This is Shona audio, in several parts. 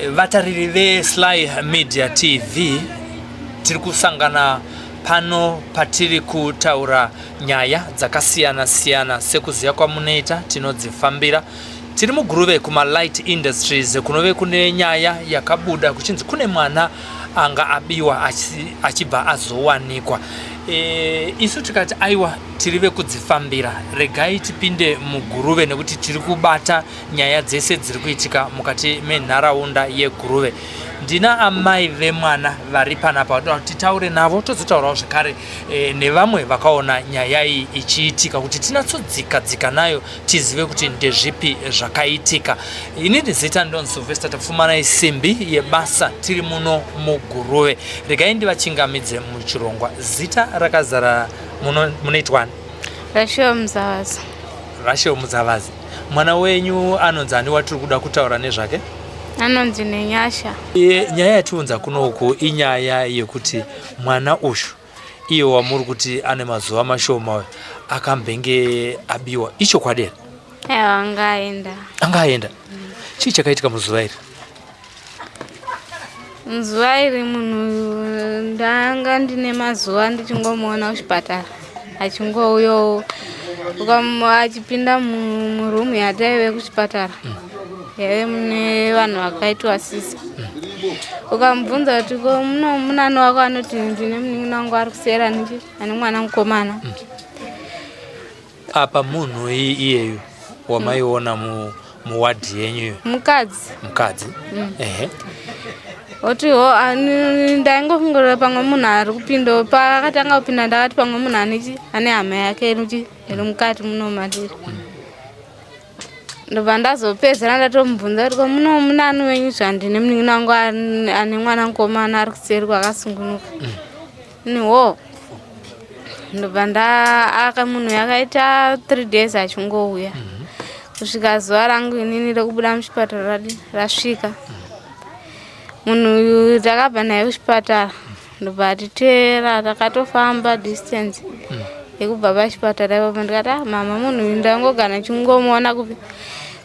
vatariri veSly Media TV tiri kusangana pano patiri kutaura nyaya dzakasiyana siyana sekuziya kwamunoita tinodzifambira. Tiri muGuruve kuma Light Industries kunove kune nyaya yakabuda kuchinzi kune mwana anga abiwa achibva azowanikwa. Isu tikati aiwa tiri vekudzifambira, regai tipinde muGuruve nekuti tiri kubata nyaya dzese dziri kuitika mukati menharaunda yeGuruve. Ndina amai vemwana vari panapa kuti titaure navo tozotaurawo zvakare nevamwe vakaona nyaya iyi ichiitika kuti tinatsodzika nayo tizive kuti ndezvipi zvakaitika. Inini zita ndoni Sylvester Tafumanai simbi yebasa tiri muno muGuruve. Regai ndivachingamidze muchirongwa. Zita rakazara munoitwani? Rachel Muzavazi. Mwana wenyu anonzi ani watiri kuda kutaura nezvake? Anonzi Nenyasha. Nyaya yatiunza kunoku inyaya yekuti mwana ushu iye wamuri kuti ane mazuva mashoma akambenge abiwa. Icho kwadera? Angaenda. Chii chakaitika muzuva iri? Muzuva iri munhu ndanga ndine mazuva ndichingomuona kuchipatara achingouyo achipinda murumu yataive kuchipatara yave mune vanhu vakaitwa sisa. Ukamubvunza kuti ko munani wako anoti ndine munin'ina wangu ari kusera niji ane mwana mukomana. Apa munhu iyeyu wamaiona muwadhi yenyu? Mukadzi. Ehe. Oti ndaingofungirira pamwe munhu ari kupinda pakatanga kupinda ndakati pamwe munhu ane hama yake iri mukati muno matiri. Ndobva ndazopedzera ndatomubvunza kuti muno munani wenyu zvandine munin'ina wangu ane mwana mukomana ari kuseri kwakasungunuka. Niwo ndobva munhu yakaita 3 days achingouya. Kusvika zuva rangu inini rekubuda muchipatara rasvika. Munhu uyu takabva naye kuchipatara ndobva titeera takatofamba distance yekubva pachipatara ipapo. Ndikati mama munhu uyu ndangogara chingomona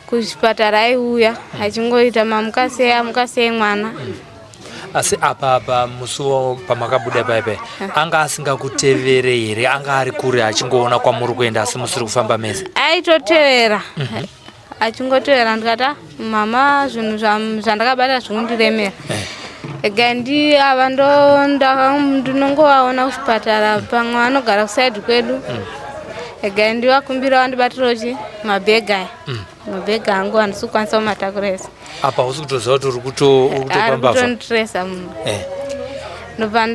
kuchipatara aiuya achingoita mukasei mwana. Asi apa musuwo pamakabuda paipai anga asingakutevere here? Anga ari kure achingoona kwamuri kuenda asi musiri kufamba mese? Aitotevera. Achingotevera. Ndikati mama zvinhu zvandakabata zvikundiremera. Gandi ava ndinongovaona kuchipatara pamwe vanogara kusaidhi kwedu. Gandi vakumbira vandibatira mabhegi aya. Mabhegi angu handisi kukwanisa kumatakura ese. Apa usi kutoziva kuti uri kutopamba? Ari kutonditiresa munhu. Ndobva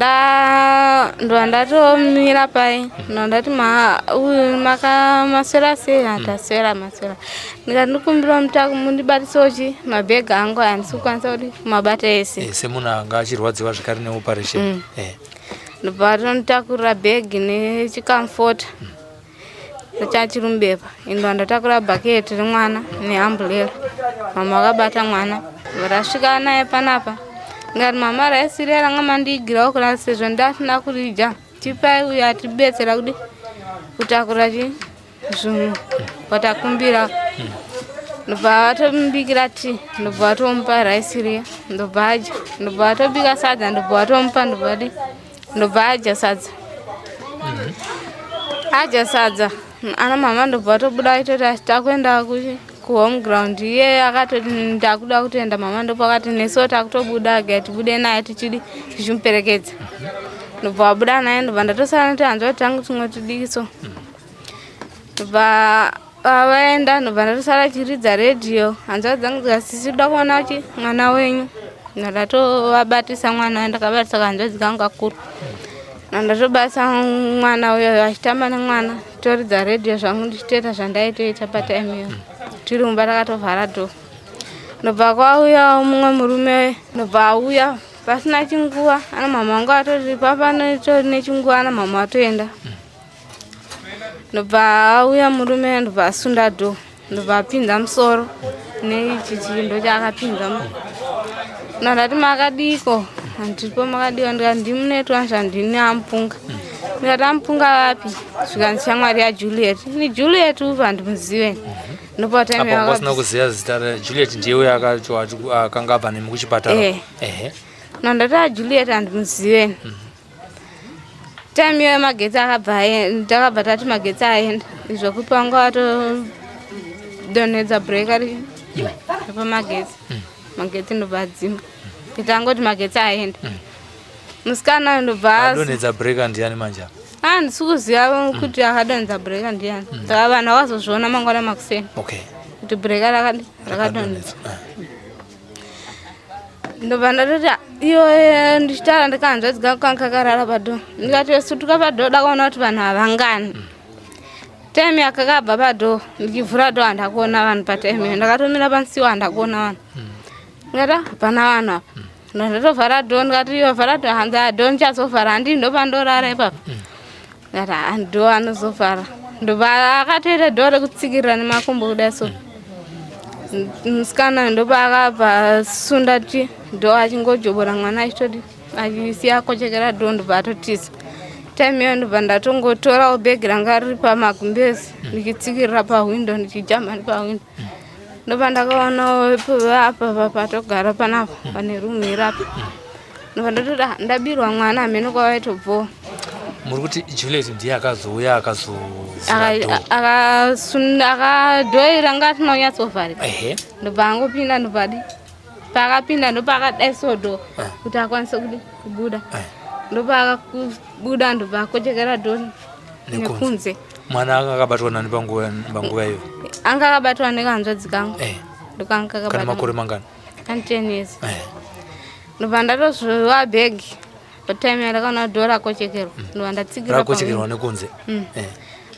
ndatomira pai ndati uyu maswera sei? Hataswera maswera. Ndikati ndikumbira mundibatisewo mabhegi angu handisi kukwanisa kuti mabata ese. Semunhu anga achirwadziwa zvakare neoperation. Ndobva tonitakurira bhegi nechikamfota chachiri mubepa. Ndobva ndatakura bhaketi remwana neamburera. Mama akabata mwana rasvika naye panapa. Ndikati mama raisiri ranga mandiigirawo kuna sezvo ndasina kurija tipai uyu atibetsera kutakura zvinhu watakumbira. Ndobva vatomubikira tii, ndobva vatomupa raisiriya, ndobva adya. Ndobva vatobika sadza, ndobva vatomupa, ndobva adya sadza. Adya sadza ana mama ndobva vatobuda vaitoti achitakuenda kuhome ground. Iye akatoti ndakuda kutoenda mama ndopakati nesuwo takutobuda tibude naye tichimuperekedza. Ndobva wabuda naye ndobva ndatosara noti hanzva kuti tangu tingotidikiso. Ndobva vaenda ndobva ndatosara chiridza redhiyo hanzva dzangu dzikasisi kuda kuona mwana wenyu. Ndatovabatisa mwana ndakabatisa kanzva dzikangu kakuru. Ndatobatisa mwana uyo achitamba nemwana toridza redhiyo zvangu ndichitoita zvandaitoita pataimu iyo. Tiri mumba takatovhara dho. Ndobva kwauya mumwe murume ndobva auya pasina chinguva. Ana mama wangu atoti papa nechinguva ana mama atoenda. Ndobva auya murume ndobva asunda dho. Ndobva apinza musoro neichi chindo chaakapinzamo. Ndati makadiko? Handiripo makadiwa. Ndikati ndimunetwa zvandini amupunga. Ndikati amupunga vapi? Zvikanzi shamwari yaJuliet. Ni Juliet upa handimuzive. Ndipo time apa wasina kuziya zita Juliet ndiye akanga abva nemi kuchipatara. Nandata Juliet andimuziweni. Time yemagetsi akabva ndakabva tati magetsi aenda izvokupa nguva donedza break ari pamagetsi magetsi ndobva dzima itangoti magetsi aenda musikana ndobva donedza break ndiani manje handisi kuziva kuti akadonedza break ndiani saka vanhu vakazozviona mangwana makuseni kuti break rakadonedza ndobva ndatoti iyo ndichitaura ndikanzwa kankakarara padho ndikati sutuka padho dakaona kuti vanhu havangani time yakakabva padho ndichivhura dho handakuona vanhu patime ndakatomira pansiwo handakuona vanhu ndikati hapana vanhu apa ndototovhara dho ndikati iyo vhara dho hanza dho ndichazovhara handii ndopandorara ipapa ndikati handho anozovhara ndobva akatoita dho rekutsikirira nemakumbo kudai so musikana ndopa akabva sunda ti dho achingojobora mwana achitoti achisiya akochekera dho ndobva atotiza time iyo ndobva ndatongotorawo bhegi ranga riri pamagumbezi ndichitsikirira pahwindo ndichijamba nepahwindo ndobva ndakaonawo apa patogara panapa pane rumu irapa ndobva ndototi ndabirwa mwana hamene kwawaitobvowa. Muri kuti Juliet ndiye akazouya akadhoira ngati nonyatsovharika ndobva angopinda ndobvadi paakapinda ndopakadai sodo kuti akwanise kubuda ndopakakubuda ndobva akochekera dho nekunze. Mwana akabatwa nani panguva iyo? Anga akabatwa nekanzvadzi kangu kana makore mangani? 10 years. Ndobva ndatozviwa bhegi patime yarakaona dho rakochekerwa ndobva ndatsikira rakochekerwa nekunze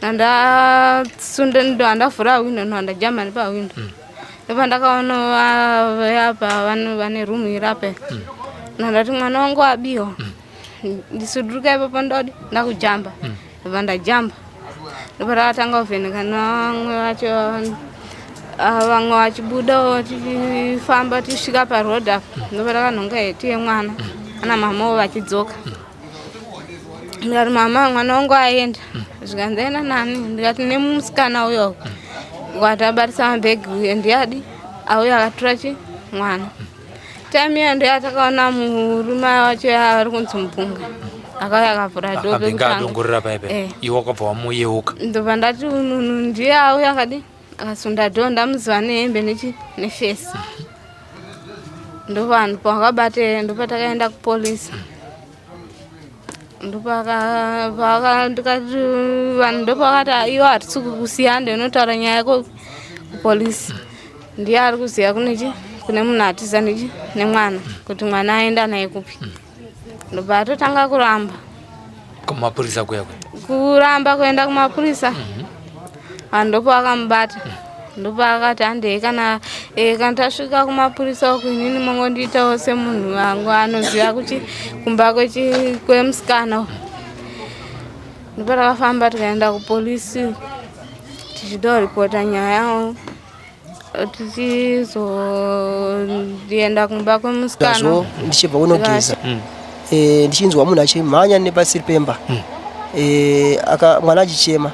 ndasunda ndo handavhura hwindo ndo handajamba nepahwindo ndobva ndakaona apa vane rumu irapa ndandati mwana wangu abiwa ndisuduruka ipapo ndodi ndakujamba ndobva ndajamba ndobva takatanga kuvheneka nevamwe vacho vamwe vachibudawo tichifamba tichisvika parodhi apa ndobva takanhonga heti yemwana ana mamawo vachidzoka ndikati mama mwana wangu aenda zvikanzaenda nani ndikati nemusikana uyo kwati abatisa mabhegi uye ndiyadi auyo akatora mwana time iyo ndiyo takaona murume wacho ari kunzi Mupunga akauya akavhura dho adongorera paipe iwe wakabva wamuyeuka ndobva ndati ununu ndiye auya akasunda dho ndamuziva nehembe nefesi ndovanhu pavakabate ndopa takaenda kupolisi ndikati vanhu ndopakati iwo hatisi kukusiya ndinotaura nyaya yako kupolisi ndiye ari kuziva kune munhu atiza nemwana kuti mwana aenda naye kupi ndobva atotanga kuramba kumapurisa kuramba kuenda kumapurisa vanhu ndopo vakamubata ndopa akati handei kana tasvika kumapurisa uku inini mongondiitawo semunhu wangu anoziva kuti kumba kwemusikana ndopa takafamba tikaenda kupolisi tichidoripota nyaya yawo tichizoenda kumba kwemusikana ndichibva kunogeza ndichinzwa munhu achimhanya nepasiri pemba mwana achichema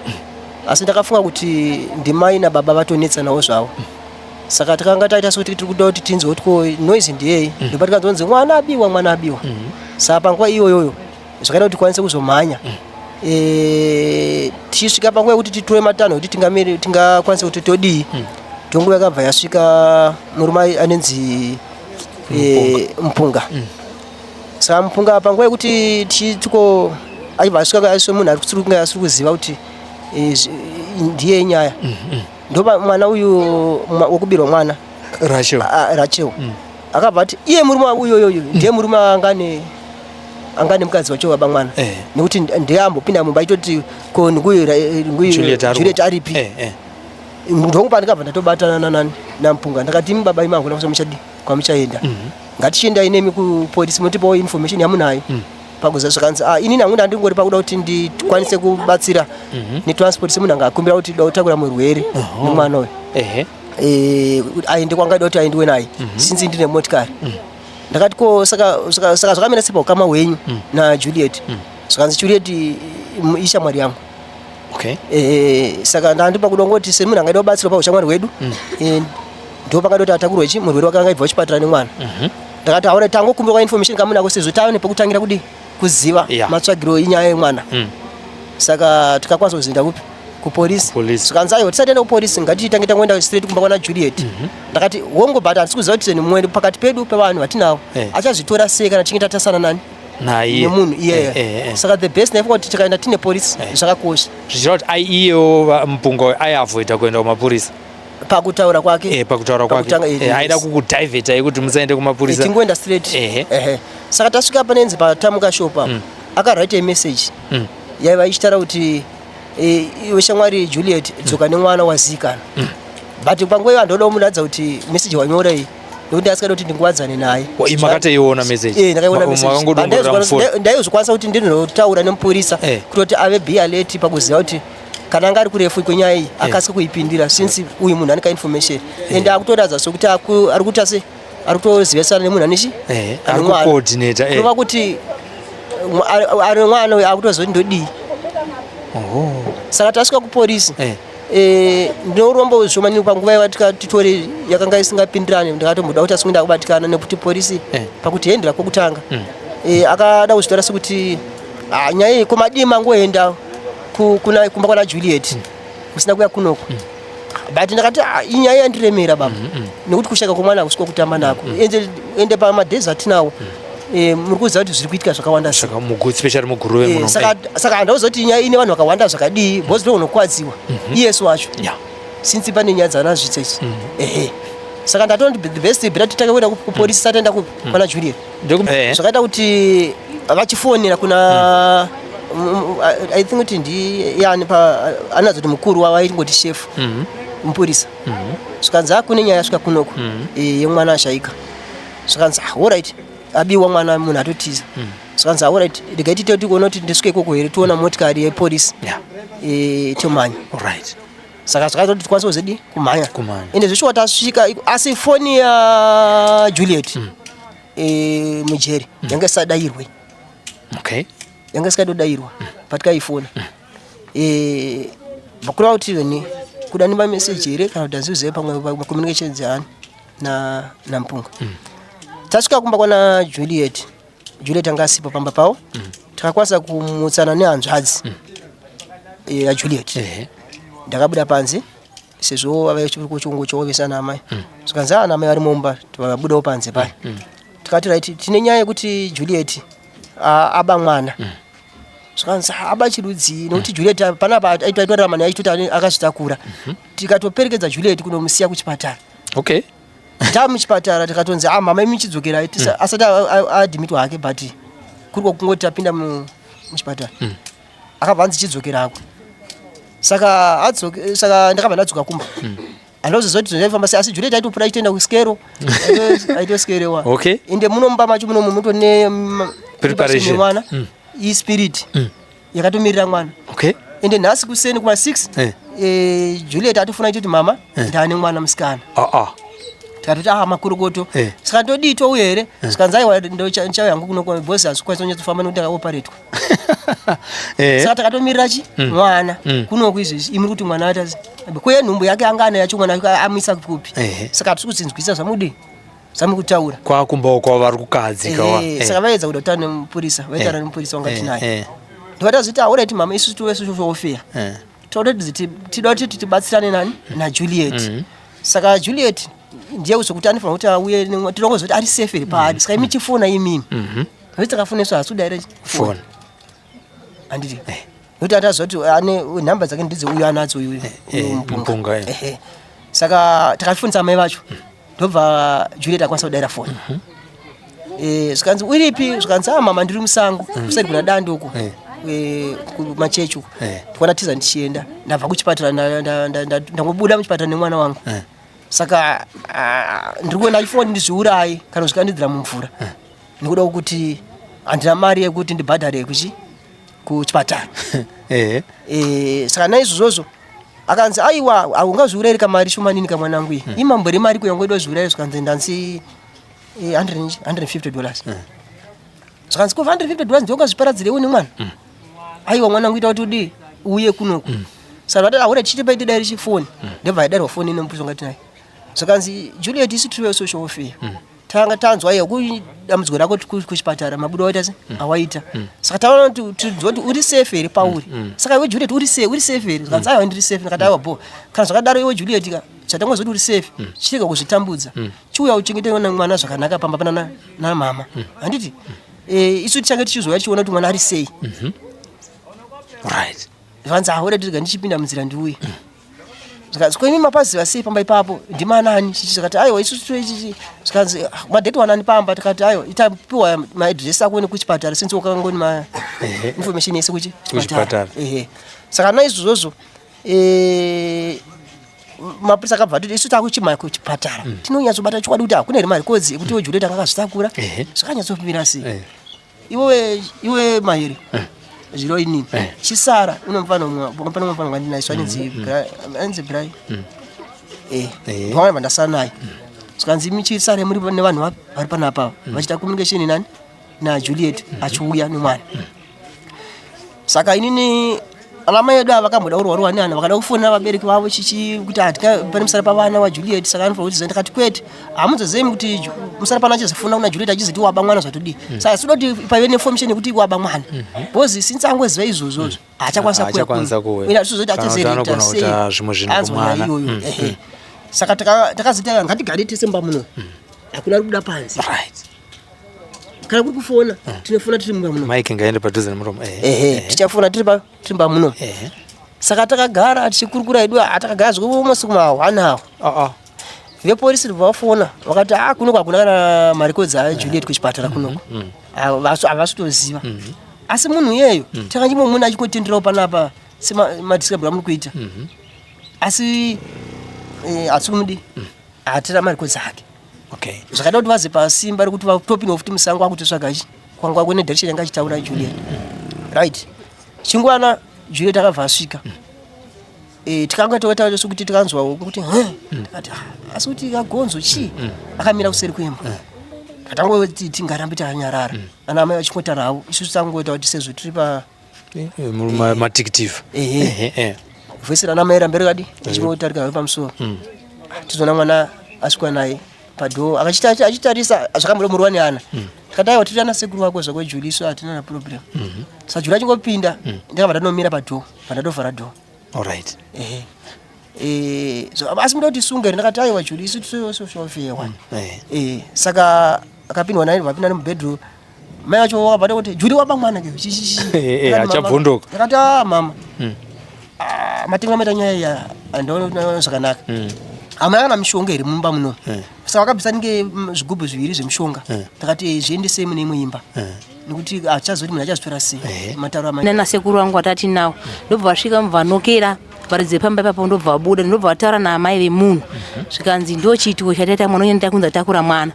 asi ndakafunga kuti ndimai nababa vatonetsanawo zvavo saka takanga taita sokuti tiri kuda kuti tinzwe kuti ko noise ndiyei ndopa tikanzonzi mwana abiwa saka panguva iyoyoyo zvakaita kuti tikwanise kuzomhanya tichisvika panguva yekuti titore matanho kuti tingakwanise kuti todii tonguva yakabva yasvika murume anenzi Mupunga saka Mupunga panguva yekuti tichitiko achibva asvika aiso munhu ari kuziva kuti ndiye nyaya ndopa mwana uyu wokubirwa mwana Rachel akabva ati iye murume uyoyoyo ndiye murume angane mukadzi wacho waba mwana nekuti ndiye ambopinda mumba achitoti ko nguyu Juliet aripi ndongu pandikabva ndatobatana naMupunga ndakati baba imangu nakusamuchadi kwamuchaenda ngatichiendai nemi kupolisi motipawo information yamunayo pakuza zvakanzi inini hamuna ndingori pakuda kuti ndikwanise kubatsira netransport semunhu angakumbira kuti da kutakura murwere nemwana uyu aende kwangada kuti aendiwe naye sinzi ndine motikari ndakati ko saka zvakamira sepa ukama hwenyu naJuliet zvakanzi Juliet ishamwari yangu Okay. Saka ndandipa kudongoti semuna angaida kubatsira pa ushamwari wedu. Ndo pakadoti atakurwe chi munhu wedu akanga ibva chipatara nemwana. Ndakati aure tango kumbuka information kamuna kusezotava nepekutangira kudi kuziva matsvagiro inyaya yemwana. Saka tikakwanisa kuzinda kupi kupolisi. Sikanzayo tisatenda kupolisi ngatitange tangoenda straight kumba kwana Juliet. Ndakati wongo but asikuziva kuti ni mumwe pakati pedu pevanhu vatinawo. Achazvitora sei kana tichinge tatasana nani? Naye munhu saka the best naifa kuti tikaenda tine polisi zvakakosha zvichira kuti aiyewo mupunga aiavoida kuenda kumapurisa pakutaura kwake aida kukudhaivheta yekuti musaende kumapurisa tingoenda straight saka tasvika panenzi patamuka shopa akarwrite message yaiva ichitaura kuti iwe shamwari Juliet dzoka nemwana wazikana but panguva iyo andoda kumuratidza kuti message wanyora iyi ndokuti asikada kuti ndinguwadzane naye imakateiona message ndakaiona message ndaizokwanisa kuti ndinotaura nemupurisa kutoti ave be alert pakuziva kuti kana anga ari kurefu kwenyaya iyi akasika kuipindira since uyu munhu ane kainformation ende akutoratidza sokuti ari kuita se ari kutozivesana nemunhu anichi ari kucoordinate kureva kuti ari mwana uyu akutozoti ndodii saka tasvika kupolisi ndinorombo zvomani panguva yatika titore yakanga isingapindirane ndakatomboda kuti asungenda kubatikana nekuti polisi pakuti hendera kwokutanga akada kuzvitora sekuti nyaya iyi komadii mangoenda kumba kwana Juliet kusina kuya kunoko but ndakati inyaya yandiremera baba nekuti kushaka kwemwana kusiko kutamba nako ende pamadhezi atinawo muri kuziva kuti zviri kuitika zvakawanda especially muguru wemuno saka handauziva kuti nyaya ine vanhu vakawanda zvakadii bhozi ndounokuwadziwa iyesu wacho since pane nyaya dzanazvitsa ichi saka ndatoti the best beta titange kuenda kupolisi tataenda kwana Juliet zvakaita kuti vachifonera kuna I think kuti ndiyani anadzo kuti mukuru waingoti chef mupurisa zvikanzi kune nyaya yasvika kunoko yemwana ashaika zvikanzi alright abiwa mwana munhu atotiza zvikanzi alright ndikaitite kuti kuona kuti ndisvike ikoko here tiona motikari yepolisi tomhanya saka zvakaita kuti tikwanise kuzidi kumhanya ende zvishuwa tasvika asi foni yaJuliet mujeri yanga isadairwe yanga isikatodairwa patikaifona vakureva kuti ni kuda nimba message here kana kuti hanziuzive pamwe communications yaani nampunga tasvika kumba kwana Juliet anga asipa pamba pavo takakwanisa kumutsana nehanzvadzi yaJuliet ndakabuda panze sezvo vava chirikuchungu chovesana amai zvikanzi anamai vari mumba tikabudawo panze paya tikati right tine nyaya yekuti Juliet aba mwana zvikanzi aba chirudzi nokuti Juliet panapa aitwatora mani aitoti akazvitakura tikatoperekedza Juliet kunomusiya kuchipatara tamuchipatara tikatonzi mama imichidzokera asati adhimitwa hake but kuri kungoti tapinda muchipatara akabva anzi chidzokerako saka ndakabva ndadzoka kumba andozozoti tinoifamba sei asi Juliet aitopura achitoenda kuskero aitoskerewa ende munomba macho munomu mutone preparation mwana ispirit yakatomirira mwana ende nhasi kuseni kuma6 Juliet atofuna kuti mama ndane mwana musikana tikatoti makurokoto saka ndodii touya here sikanzi aiwa ndochauya yangu kuno bhosi hazvikwanisa kunyatofamba nekuti akaoparetwa saka takatomirira chi mwana kunoku izvezvi imuri kuti mwana ata kuye nhumbu yake anga ana yacho mwana amisa kupi saka hatisi kudzinzwisa zvamudi zvamukutaura kwakumbawo kwavari kukadzika saka vaedza kuda kutaura nemupurisa vaitaura nemupurisa wangati naye ndikataziti alright mama isusu tuvesu zvofeya toda kuti tibatsirane nani naJuliet saka Juliet ndiye kuzokuti anifana kuti auye tinongozoti ari safe iri paari saka imi chifona imini nokuti takafoneswa hasi kudaire foni handiti nokuti atazoti ane nhamba dzake ndidze uyu anadzo uyu mupunga saka takafonesa amai vacho ndobva Juliet akwanisa kudaira foni zvikanzi uripi zvikanzi mama ndiri musango kusati kuna dando uko kumachechi uko ndikwana tiza ndichienda ndabva kuchipatara ndangobuda muchipatara nemwana wangu saka ndiri kuenda ifoni ndizviurayi kana zvikandidzira mumvura nekuda kuti handina mari yekuti ndibhadhare kuchipatara saka naizvozvozvo akanzi aiwa haungazviurayiri mari shomanini kamwanangu iyi imambori mari kuyangoida zviurayiri zvikanzi ndanzi $150 zvikanzi $150 ndiongazviparadzirewo nemwana aiwa mwanangu ita kuti udii uye kunoku saka vatati aure tichitipa tidari chifoni ndebva idari foni inomupusa ngati naye sakanzi Juliet isi tiri social welfare tanga tanzwa iyo kudambudziko rako kuchipatara mabudo waita se awaita saka taona kuti uri safe ere pauri saka iwe Juliet uri safe ere saka ayo ndiri safe nakati ayo bo kana zvakadaro iwe Juliet ka chatangwa zoti uri safe chika kuzvitambudza chiuya uchengete mwana zvakanaka pamba na mama handiti isu tichange tichizoya tichiona kuti mwana ari sei right vanza ahora tiga ndichipinda munzira ndiuye saka kwemi mapazi vasi pamba ipapo ndimanani chichakati ayo isu ichi saka madate wanani pamba takati ayo itapiwa ma address ako kuchipatara since wakangoni ma information yese kuchipatara saka na izvozo mapurisa akabva kuti isu takuchimaya kuchipatara tinonyatsobata chikwadi kuti hakuna mari kodzi kuti we Juliet akazvitakura zvakanyatsopfumira sei iwe Mairi zviro inini chisara unomfana ngandinaiswa anzi Brai vamwe vandasara naye sikanzi michisare muri nevanhu vari panapa vachita communication nani naJuliet achiuya nomwana saka inini alama yedu ava vakamboda urwaru nani vakada kufonera vabereki vavo kuti pane musara pavana waJuliet saka anofanira kuti ndakati kwete hamudzozemi kuti musara pana achizofuna kuna Juliet achizoti waba mwana zvatodi saka sinoda kuti paive neinformation yekuti waba mwana because since angoziva izvozvozvo haachakwanisa kuya tizoti achazereta seanzwa iyoyo saka takazita ngatigare tese mumba muno hakuna ari kuda panzi kana kuri kufona tinofona tiri mumba muno mike ngaende padhuze nemuromo tichafona tiri mumba muno saka takagara tichikurukura edu atakagara zvokumasuku mawana awo vepolisi vafona vakati kunoku hakuna kana marekodzi aJuliet kuchipatara kunoku havasitoziva asi munhu iyeyo takanyimomuna achingotenderawo panapa semadiscribura muri kuita asi hatsumudi hatira marekodzi ake zvakada kuti vaze pasimba rekuti vatopinwa futi musango akutotsvaga kwanga kune direction yanga achitaura Juliet right chingwana Juliet akabva asvika tikanga totaura sokuti tikanzwa kuti asi kuti kagonzo chi akamira kuseri kwemba katangoti tingarambe takanyarara ana mai vachingotara havo isusu tangoita kuti sezvo tiri pa matictive vhesera ana mai rambere kadi achinotarika pamusoro tizoona mwana asvikwa naye padho achitarisa zvakamuromorwa neana tikati aiwa tiri ana sekuru wako zvakweJulie so hatina na problem saka Julie achingopinda ndakabva ndanomira padho pandatovhara dho alright asi muda kuti sunga ndakati aiwa Julie isu tisosofewa saka akapindwa naye vapinda nemubedroom mai vacho vakabvata kuti Julie waba mwana ke achabvondoka ndakati mama matenga maita nyaya iya andaona zvakanaka amai ana mishonga iri mumba muno saka vakabvisa ninge zvigubhu zviviri zvemishonga takati zviendesei mune imwe imba nekuti achazoti munhu achazitora sei matauro amana sekuru wangu atati nawo ndobva vasvika mubvanokera varidze pamba ipapo ndobva vabuda ndobva vataura naamai vemunhu zvikanzi ndo chiitiko chataita mwana uyu ndakunza takura mwana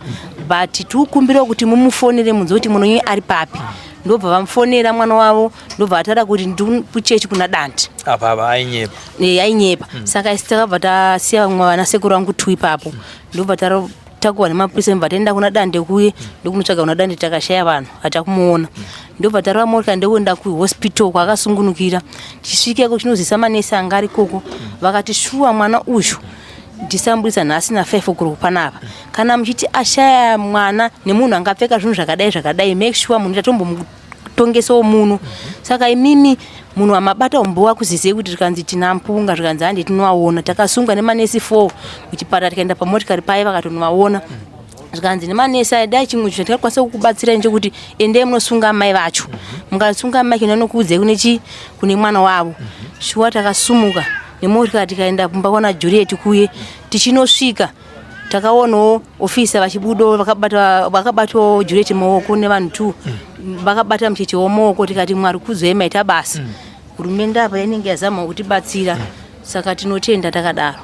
but tikukumbira kuti mumufonere munze kuti mwana uyu ari papi ndobva vamufonera mwana wavo ndobva vataura kuti ndiri kuchechi kuna Dante apa ainyepa ainyepa saka isi takabva tasiya vamwe vana sekuru vangu tu ipapo ndobva takuwa nemapurisa mbva taenda kuna Dante kuye ndokunotsvaga kuna Dante takashaya vanhu hatakumuona ndobva tarova motika ndokuenda kuhospital kwakasungunukira tisvikeko chinozisa manesi anga ari koko vakati shuwa mwana uyu ndisambudisa nhasi na5 kuri panapa kana muchiti ashaya mwana nemunhu angapfeka zvinhu zvakadai make sure munhu tatombomutongesawo munhu saka imimi munhu amabata umbowa kuzizei kuti tikanzi tina mpunga zvikanzi handi tinowaona takasungwa nemanesi 4 kuchipatara tikaenda pamotikari paye vakatonovaona zvikanzi nemanesi aidai chimwe chatikakwanisa kukubatsira nchekuti endei munosunga mai vacho mukasunga mai kinonokuudzei kune mwana wavo shuwa takasumuka nemotikari tikaenda kumba kwana Juliet kuye tichinosvika takaonawo ofisa vachibudo vakabatawo Juliet maoko nevanhu 2 vakabata mucheche womaoko tikati Mwari kudzoi maita basa hurumende apa inenge yazama kutibatsira saka tinotenda takadaro